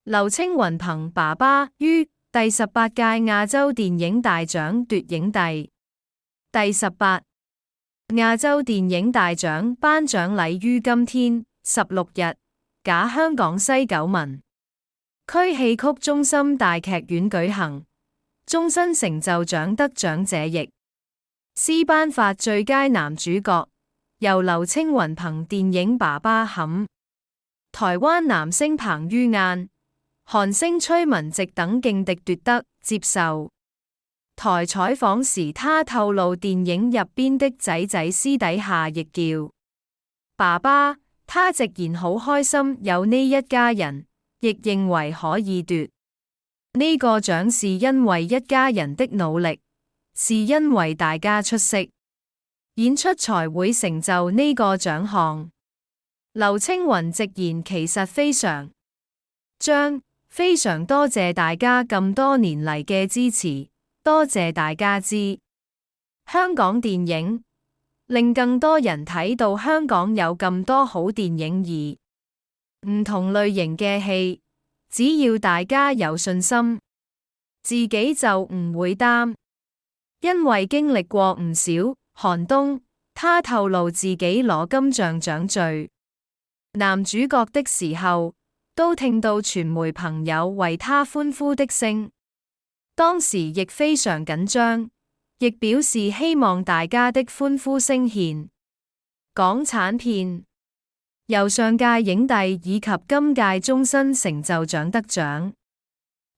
劉青雲憑爸爸於第18屆亞洲電影大獎奪影帝。第18亞洲電影大獎頒獎禮於今天16日假香港西九文區戲曲中心大劇院舉行，終身成就獎得獎者亦施頒發最佳男主角，由劉青雲憑電影《爸爸》撼台灣男星彭于晏、韓星崔文植等勁敵奪得。接受台採訪時，他透露電影入邊的仔仔私底下亦叫爸爸，他直言好開心有呢一家人，亦認為可以奪呢個獎是因為一家人的努力，是因為大家出色演出才會成就呢個獎項。劉青雲直言其實非常多謝大家咁多年嚟嘅支持，多謝大家知香港電影，令更多人睇到香港有咁多好電影而唔同類型嘅戲，只要大家有信心，自己就唔會擔，因為經歷過唔少寒冬。他透露自己攞金像獎最男主角的時候，都聽到傳媒朋友為他歡呼的聲，當時亦非常緊張，亦表示希望大家的歡呼聲獻港產片，由上屆影帝以及今屆終身成就獎得獎，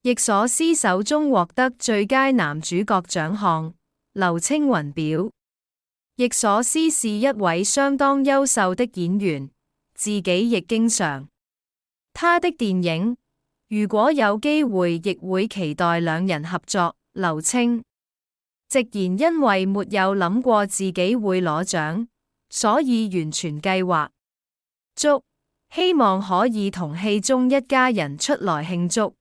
役所司手中獲得最佳男主角獎項。劉青雲表，役所司是一位相當優秀的演員，自己亦經常他的電影，如果有機會亦會期待兩人合作。劉青直言因為沒有諗過自己會攞獎，所以完全計劃足，希望可以同戲中一家人出來慶祝。